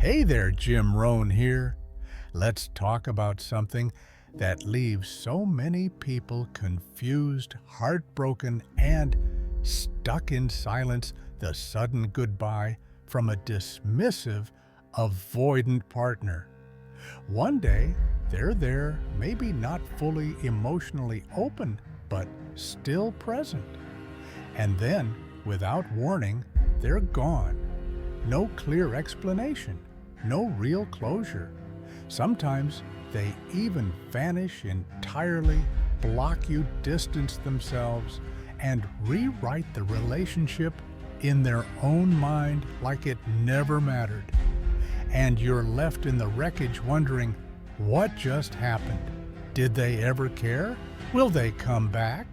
Hey there, Jim Rohn here. Let's talk about something that leaves so many people confused, heartbroken, and stuck in silence: the sudden goodbye from a dismissive, avoidant partner. One day, they're there, maybe not fully emotionally open, but still present. And then, without warning, they're gone. No clear explanation, no real closure. Sometimes they even vanish entirely, block you, distance themselves, and rewrite the relationship in their own mind like it never mattered. And you're left in the wreckage wondering, what just happened? Did they ever care? Will they come back?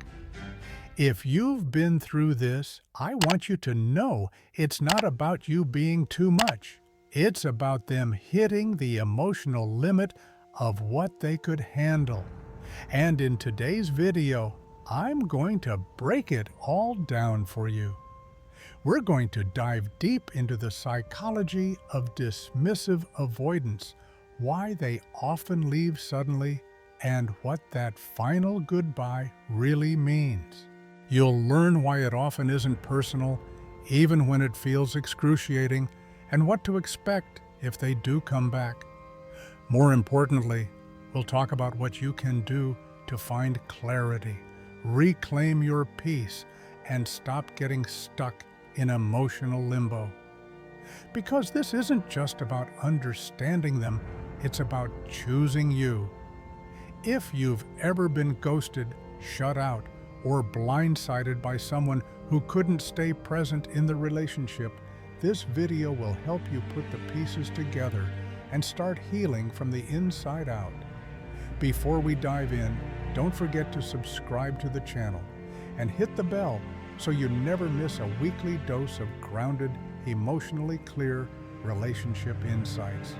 If you've been through this, I want you to know it's not about you being too much. It's about them hitting the emotional limit of what they could handle. And in today's video, I'm going to break it all down for you. We're going to dive deep into the psychology of dismissive avoidance, why they often leave suddenly, and what that final goodbye really means. You'll learn why it often isn't personal, even when it feels excruciating, and what to expect if they do come back. More importantly, we'll talk about what you can do to find clarity, reclaim your peace, and stop getting stuck in emotional limbo. Because this isn't just about understanding them, it's about choosing you. If you've ever been ghosted, shut out, or blindsided by someone who couldn't stay present in the relationship, this video will help you put the pieces together and start healing from the inside out. Before we dive in, don't forget to subscribe to the channel and hit the bell so you never miss a weekly dose of grounded, emotionally clear relationship insights.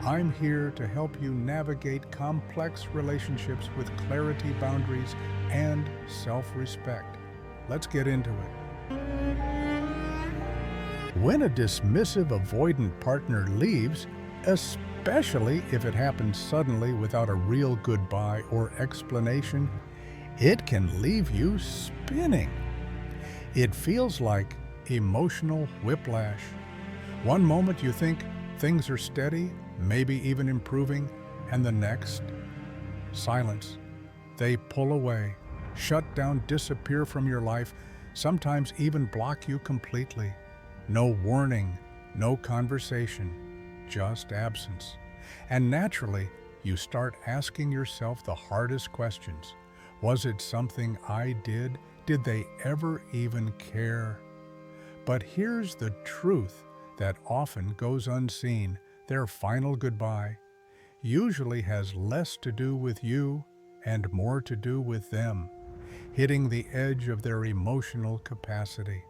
I'm here to help you navigate complex relationships with clarity, boundaries, and self-respect. Let's get into it. When a dismissive avoidant partner leaves, especially if it happens suddenly without a real goodbye or explanation, it can leave you spinning. It feels like emotional whiplash. One moment you think things are steady, maybe even improving, and the next, silence. They pull away, shut down, disappear from your life, sometimes even block you completely. No warning, no conversation, just absence. And naturally, you start asking yourself the hardest questions. Was it something I did? Did they ever even care? But here's the truth that often goes unseen. Their final goodbye usually has less to do with you and more to do with them, hitting the edge of their emotional capacity.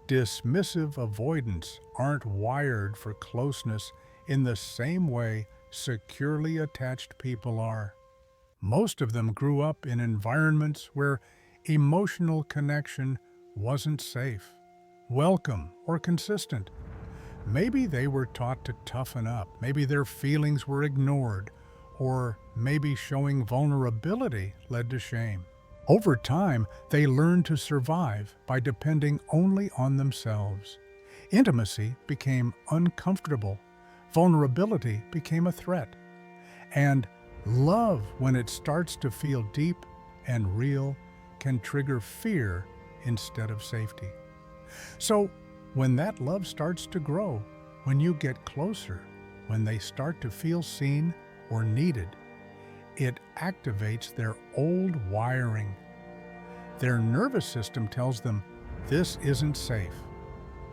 Dismissive avoidants aren't wired for closeness in the same way securely attached people are. Most of them grew up in environments where emotional connection wasn't safe, welcome, or consistent. Maybe they were taught to toughen up, maybe their feelings were ignored, or maybe showing vulnerability led to shame. Over time, they learned to survive by depending only on themselves. Intimacy became uncomfortable, vulnerability became a threat, and love, when it starts to feel deep and real, can trigger fear instead of safety. So, when that love starts to grow, when you get closer, when they start to feel seen or needed, it activates their old wiring. Their nervous system tells them, this isn't safe.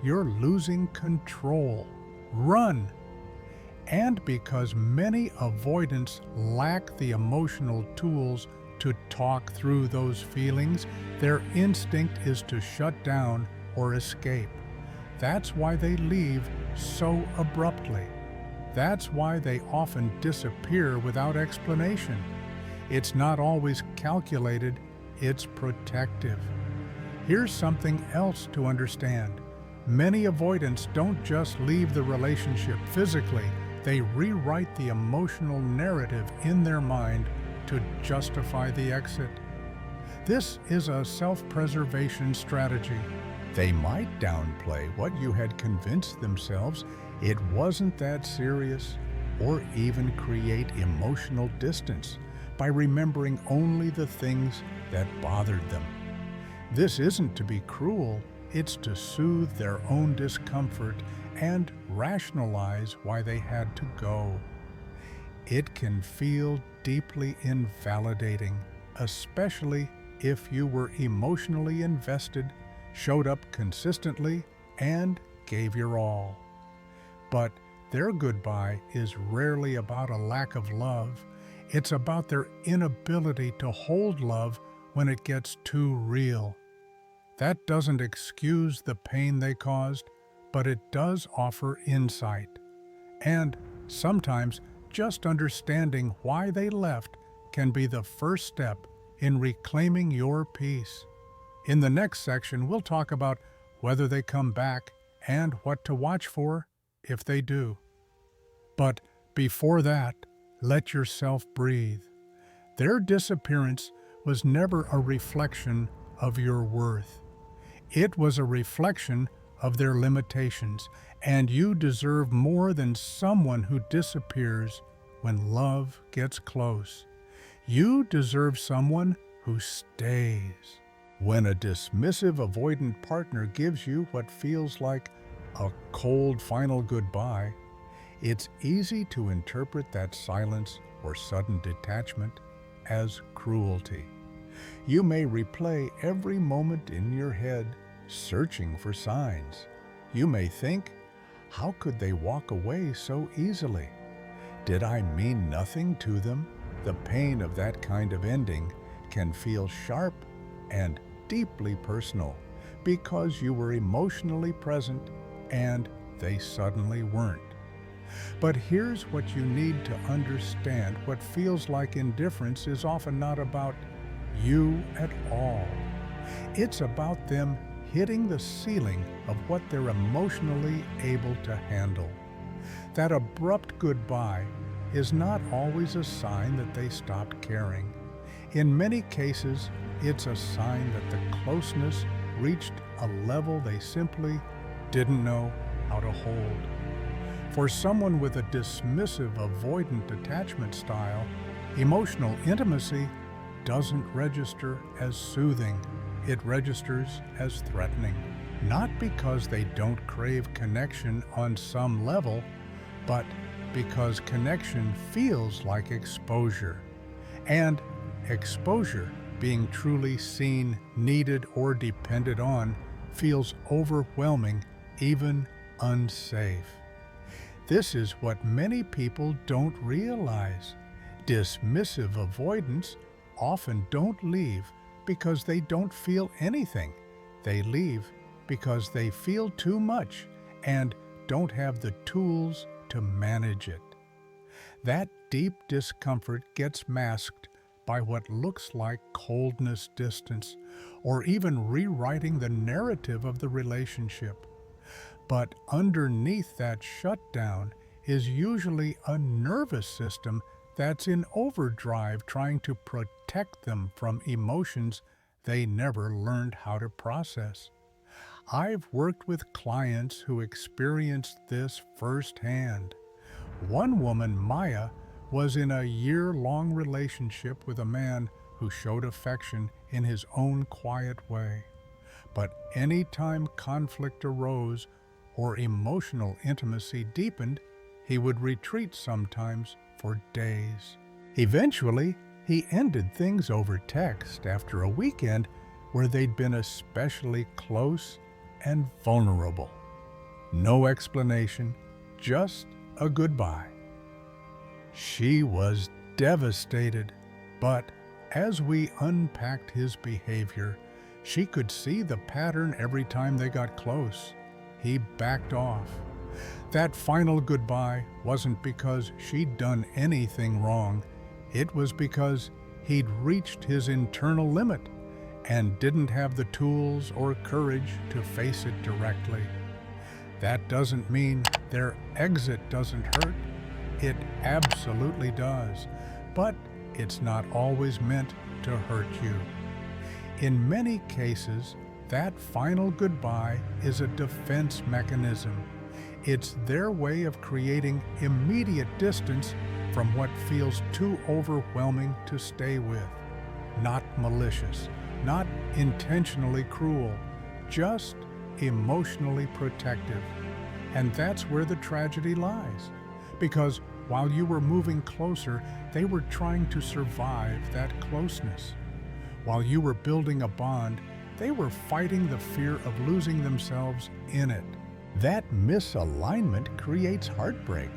You're losing control. Run. And because many avoidants lack the emotional tools to talk through those feelings, their instinct is to shut down or escape. That's why they leave so abruptly. That's why they often disappear without explanation. It's not always calculated, it's protective. Here's something else to understand. Many avoidants don't just leave the relationship physically, they rewrite the emotional narrative in their mind to justify the exit. This is a self-preservation strategy. They might downplay what you had convinced themselves it wasn't that serious, or even create emotional distance by remembering only the things that bothered them. This isn't to be cruel, it's to soothe their own discomfort and rationalize why they had to go. It can feel deeply invalidating, especially if you were emotionally invested, showed up consistently, and gave your all. But their goodbye is rarely about a lack of love. It's about their inability to hold love when it gets too real. That doesn't excuse the pain they caused, but it does offer insight. And sometimes just understanding why they left can be the first step in reclaiming your peace. In the next section, we'll talk about whether they come back and what to watch for if they do. But before that, let yourself breathe. Their disappearance was never a reflection of your worth. It was a reflection of their limitations, and you deserve more than someone who disappears when love gets close. You deserve someone who stays. When a dismissive avoidant partner gives you what feels like a cold final goodbye, it's easy to interpret that silence or sudden detachment as cruelty. You may replay every moment in your head, searching for signs. You may think, how could they walk away so easily? Did I mean nothing to them? The pain of that kind of ending can feel sharp and deeply personal because you were emotionally present and they suddenly weren't. But here's what you need to understand. What feels like indifference is often not about you at all. It's about them hitting the ceiling of what they're emotionally able to handle. That abrupt goodbye is not always a sign that they stopped caring. In many cases, it's a sign that the closeness reached a level they simply didn't know how to hold. For someone with a dismissive avoidant attachment style, emotional intimacy doesn't register as soothing. It registers as threatening. Not because they don't crave connection on some level, but because connection feels like exposure. And exposure, being truly seen, needed, or depended on, feels overwhelming, even unsafe. This is what many people don't realize. Dismissive avoidants often don't leave because they don't feel anything. They leave because they feel too much and don't have the tools to manage it. That deep discomfort gets masked by what looks like coldness, distance, or even rewriting the narrative of the relationship. But underneath that shutdown is usually a nervous system that's in overdrive trying to protect them from emotions they never learned how to process. I've worked with clients who experienced this firsthand. One woman, Maya, was in a year-long relationship with a man who showed affection in his own quiet way. But anytime conflict arose or emotional intimacy deepened, he would retreat sometimes for days. Eventually, he ended things over text after a weekend where they'd been especially close and vulnerable. No explanation, just a goodbye. She was devastated, but as we unpacked his behavior, she could see the pattern every time they got close. He backed off. That final goodbye wasn't because she'd done anything wrong. It was because he'd reached his internal limit and didn't have the tools or courage to face it directly. That doesn't mean their exit doesn't hurt. It absolutely does. But it's not always meant to hurt you. In many cases, that final goodbye is a defense mechanism. It's their way of creating immediate distance from what feels too overwhelming to stay with. Not malicious, not intentionally cruel, just emotionally protective. And that's where the tragedy lies. Because while you were moving closer, they were trying to survive that closeness. While you were building a bond, they were fighting the fear of losing themselves in it. That misalignment creates heartbreak,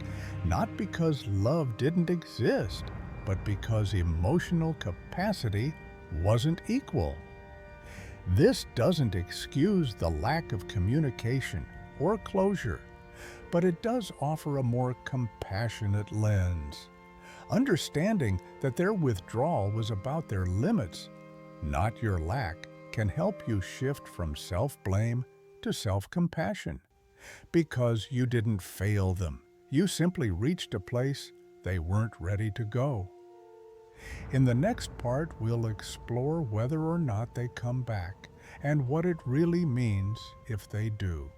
not because love didn't exist, but because emotional capacity wasn't equal. This doesn't excuse the lack of communication or closure, but it does offer a more compassionate lens. Understanding that their withdrawal was about their limits, not your lack, can help you shift from self-blame to self-compassion. Because you didn't fail them, you simply reached a place they weren't ready to go. In the next part, we'll explore whether or not they come back and what it really means if they do.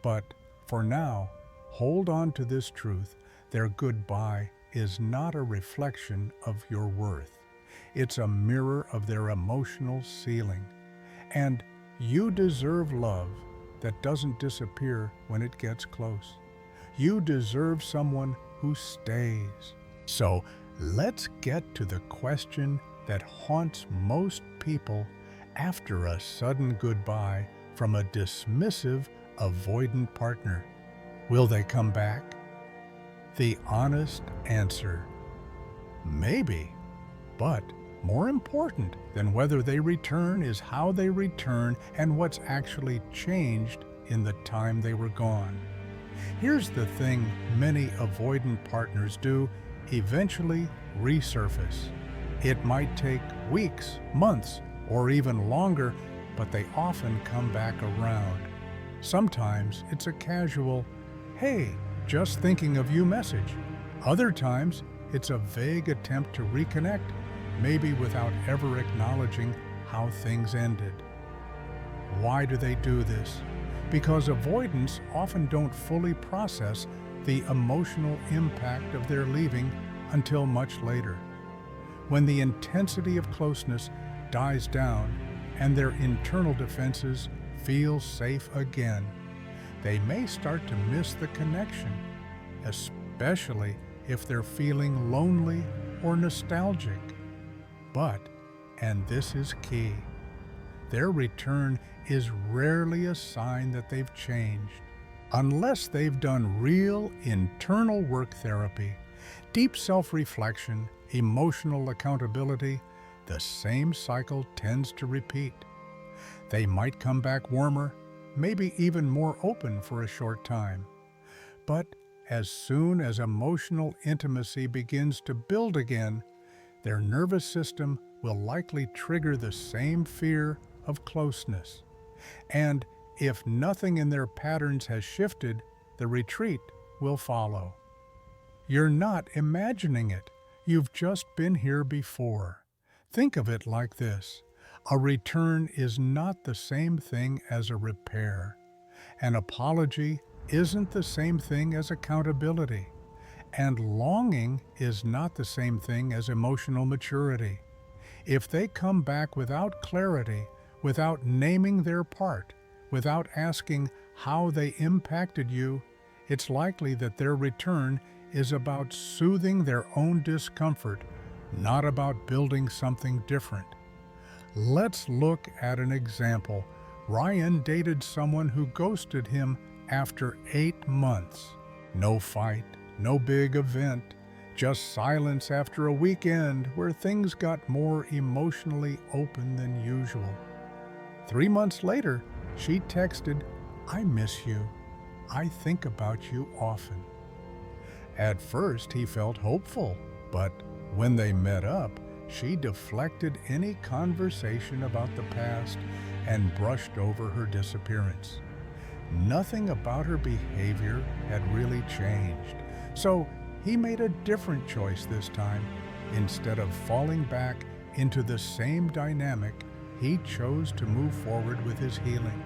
But for now, hold on to this truth: their goodbye is not a reflection of your worth. It's a mirror of their emotional ceiling. And you deserve love that doesn't disappear when it gets close. You deserve someone who stays. So let's get to the question that haunts most people after a sudden goodbye from a dismissive, avoidant partner. Will they come back? The honest answer: maybe. But more important than whether they return is how they return and what's actually changed in the time they were gone. Here's the thing many avoidant partners do: eventually resurface. It might take weeks, months, or even longer, but they often come back around. Sometimes it's a casual, "Hey, just thinking of you" message. Other times it's a vague attempt to reconnect, maybe without ever acknowledging how things ended. Why do they do this? Because avoidants often don't fully process the emotional impact of their leaving until much later. When the intensity of closeness dies down and their internal defenses feel safe again, they may start to miss the connection, especially if they're feeling lonely or nostalgic. But, and this is key, their return is rarely a sign that they've changed. Unless they've done real internal work therapy, deep self-reflection, emotional accountability, the same cycle tends to repeat. They might come back warmer, maybe even more open for a short time. But as soon as emotional intimacy begins to build again, their nervous system will likely trigger the same fear of closeness. And if nothing in their patterns has shifted, the retreat will follow. You're not imagining it. You've just been here before. Think of it like this: a return is not the same thing as a repair. An apology isn't the same thing as accountability. And longing is not the same thing as emotional maturity. If they come back without clarity, without naming their part, without asking how they impacted you, it's likely that their return is about soothing their own discomfort, not about building something different. Let's look at an example. Ryan dated someone who ghosted him after 8 months. No fight, no big event, just silence after a weekend where things got more emotionally open than usual. 3 months later, she texted, "I miss you. I think about you often." At first, he felt hopeful, but when they met up, she deflected any conversation about the past and brushed over her disappearance. Nothing about her behavior had really changed. So he made a different choice this time. Instead of falling back into the same dynamic, he chose to move forward with his healing.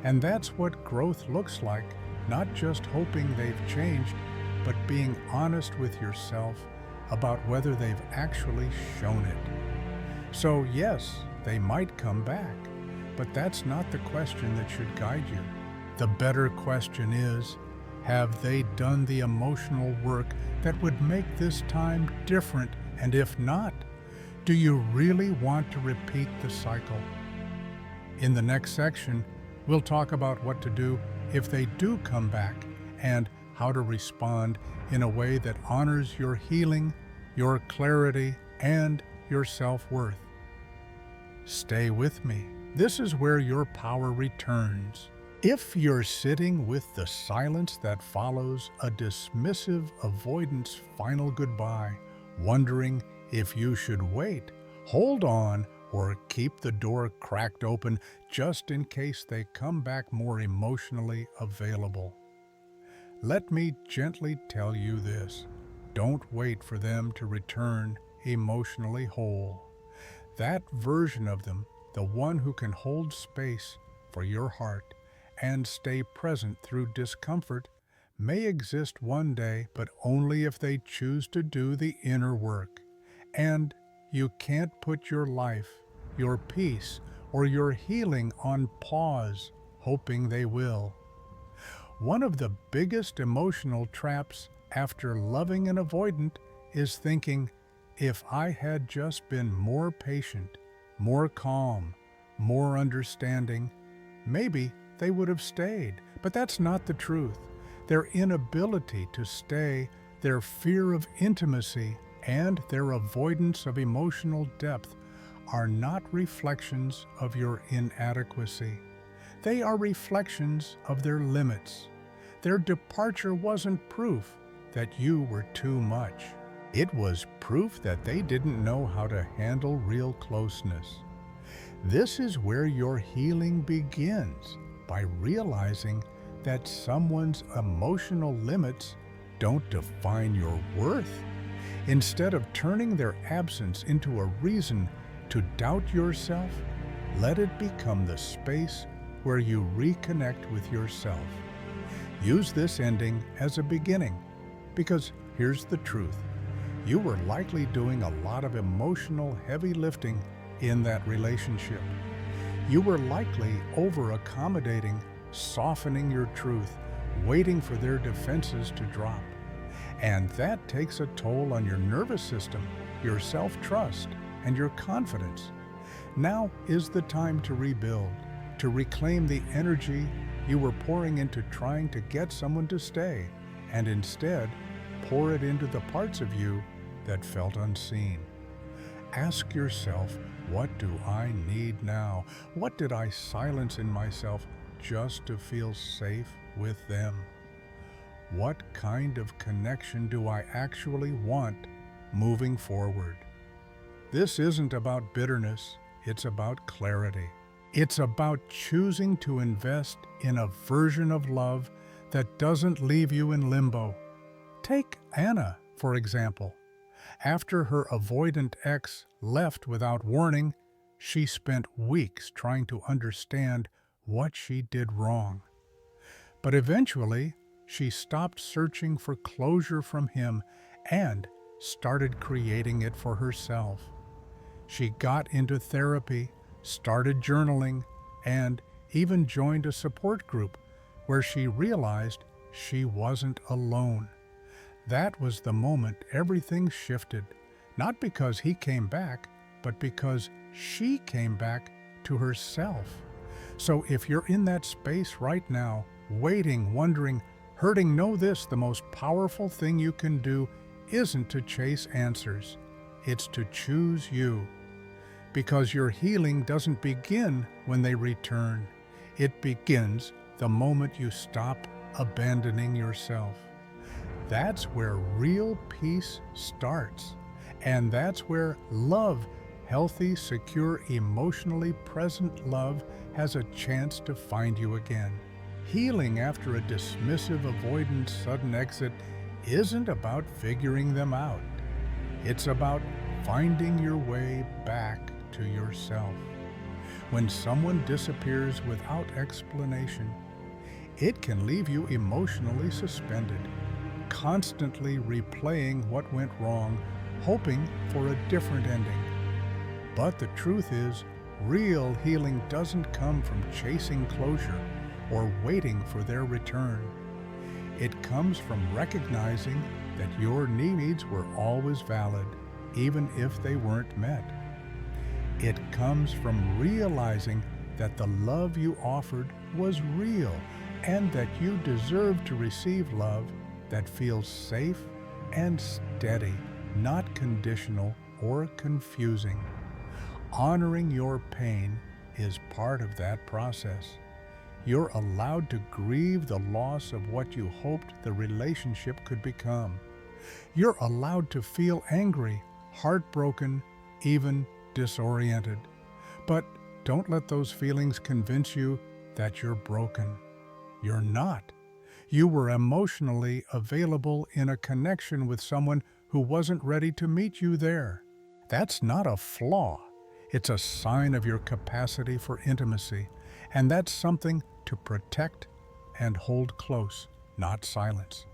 And that's what growth looks like, not just hoping they've changed, but being honest with yourself about whether they've actually shown it. So yes, they might come back, but that's not the question that should guide you. The better question is, have they done the emotional work that would make this time different? And if not, do you really want to repeat the cycle? In the next section, we'll talk about what to do if they do come back and how to respond in a way that honors your healing, your clarity, and your self-worth. Stay with me. This is where your power returns. If you're sitting with the silence that follows a dismissive avoidant's final goodbye, wondering if you should wait, hold on, or keep the door cracked open just in case they come back more emotionally available, let me gently tell you this. Don't wait for them to return emotionally whole. That version of them, the one who can hold space for your heart and stay present through discomfort, may exist one day, but only if they choose to do the inner work. And you can't put your life, your peace, or your healing on pause, hoping they will. One of the biggest emotional traps after loving an avoidant is thinking, if I had just been more patient, more calm, more understanding, maybe they would have stayed. But that's not the truth. Their inability to stay, their fear of intimacy, and their avoidance of emotional depth are not reflections of your inadequacy. They are reflections of their limits. Their departure wasn't proof that you were too much. It was proof that they didn't know how to handle real closeness. This is where your healing begins, by realizing that someone's emotional limits don't define your worth. Instead of turning their absence into a reason to doubt yourself, let it become the space where you reconnect with yourself. Use this ending as a beginning, because here's the truth. You were likely doing a lot of emotional heavy lifting in that relationship. You were likely over-accommodating, softening your truth, waiting for their defenses to drop. And that takes a toll on your nervous system, your self-trust, and your confidence. Now is the time to rebuild, to reclaim the energy you were pouring into trying to get someone to stay, and instead pour it into the parts of you that felt unseen. Ask yourself, what do I need now? What did I silence in myself just to feel safe with them? What kind of connection do I actually want moving forward? This isn't about bitterness, it's about clarity. It's about choosing to invest in a version of love that doesn't leave you in limbo. Take Anna, for example. After her avoidant ex left without warning, she spent weeks trying to understand what she did wrong. But eventually, she stopped searching for closure from him and started creating it for herself. She got into therapy, started journaling, and even joined a support group where she realized she wasn't alone. That was the moment everything shifted, not because he came back, but because she came back to herself. So if you're in that space right now, waiting, wondering, hurting, know this: the most powerful thing you can do isn't to chase answers. It's to choose you. Because your healing doesn't begin when they return. It begins the moment you stop abandoning yourself. That's where real peace starts. And that's where love, healthy, secure, emotionally present love, has a chance to find you again. Healing after a dismissive avoidant sudden exit isn't about figuring them out. It's about finding your way back to yourself. When someone disappears without explanation, it can leave you emotionally suspended, constantly replaying what went wrong, hoping for a different ending. But the truth is, real healing doesn't come from chasing closure or waiting for their return. It comes from recognizing that your needs were always valid, even if they weren't met. It comes from realizing that the love you offered was real and that you deserve to receive love that feels safe and steady, not conditional or confusing. Honoring your pain is part of that process. You're allowed to grieve the loss of what you hoped the relationship could become. You're allowed to feel angry, heartbroken, even disoriented. But don't let those feelings convince you that you're broken. You're not. You were emotionally available in a connection with someone who wasn't ready to meet you there. That's not a flaw. It's a sign of your capacity for intimacy, and that's something to protect and hold close, not silence.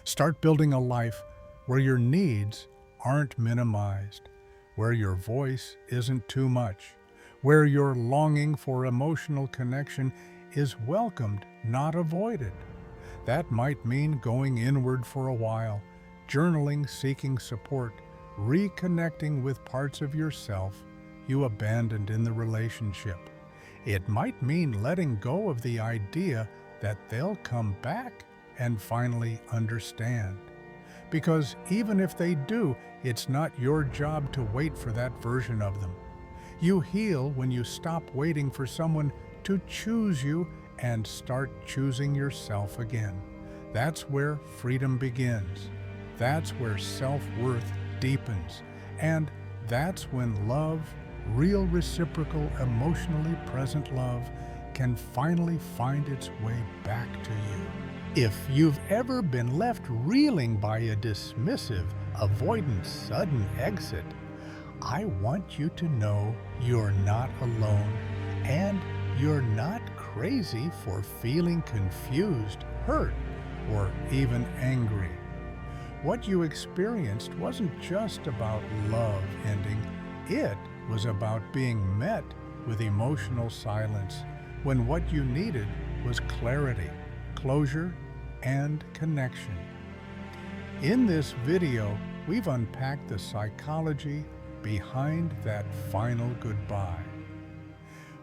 Start building a life where your needs aren't minimized, where your voice isn't too much, where your longing for emotional connection is welcomed, not avoided. That might mean going inward for a while, journaling, seeking support, reconnecting with parts of yourself you abandoned in the relationship. It might mean letting go of the idea that they'll come back and finally understand. Because even if they do, it's not your job to wait for that version of them. You heal when you stop waiting for someone to choose you and start choosing yourself again. That's where freedom begins. That's where self-worth deepens. And that's when love, real reciprocal, emotionally present love, can finally find its way back to you. If you've ever been left reeling by a dismissive, avoidant sudden exit, I want you to know you're not alone and you're not crazy for feeling confused, hurt, or even angry. What you experienced wasn't just about love ending, it was about being met with emotional silence when what you needed was clarity, closure, and connection. In this video, we've unpacked the psychology behind that final goodbye.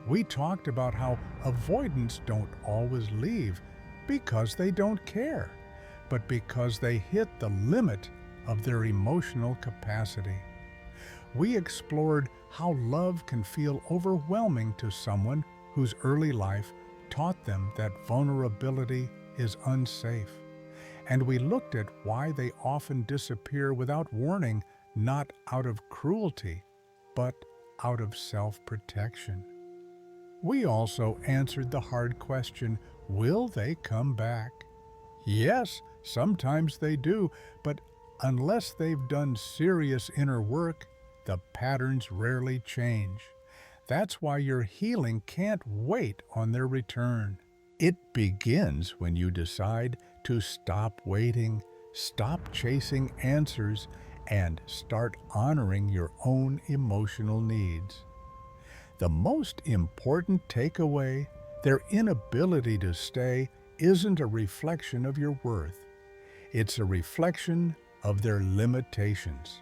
We talked about how avoidants don't always leave because they don't care, but because they hit the limit of their emotional capacity. We explored how love can feel overwhelming to someone whose early life taught them that vulnerability is unsafe. And we looked at why they often disappear without warning, not out of cruelty, but out of self-protection. We also answered the hard question, will they come back? Yes, sometimes they do, but unless they've done serious inner work, the patterns rarely change. That's why your healing can't wait on their return. It begins when you decide to stop waiting, stop chasing answers, and start honoring your own emotional needs. The most important takeaway, their inability to stay, isn't a reflection of your worth. It's a reflection of their limitations.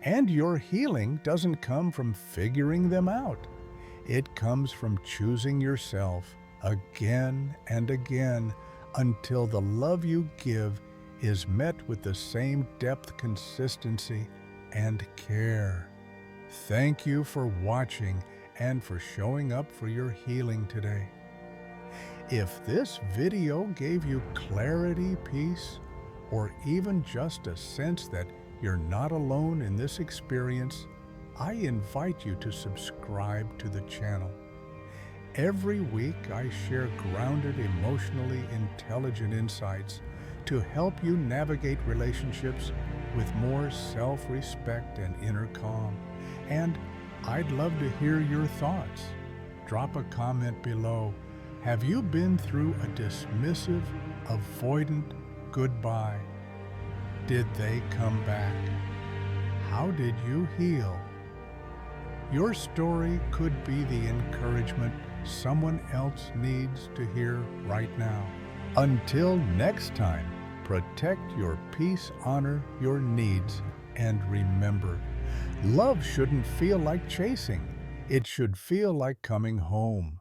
And your healing doesn't come from figuring them out. It comes from choosing yourself again and again until the love you give is met with the same depth, consistency, and care. Thank you for watching and for showing up for your healing today. If this video gave you clarity, peace, or even just a sense that you're not alone in this experience, I invite you to subscribe to the channel. Every week, I share grounded, emotionally intelligent insights to help you navigate relationships with more self-respect and inner calm. And I'd love to hear your thoughts. Drop a comment below. Have you been through a dismissive, avoidant goodbye? Did they come back? How did you heal? Your story could be the encouragement someone else needs to hear right now. Until next time, protect your peace, honor your needs, and remember, love shouldn't feel like chasing. It should feel like coming home.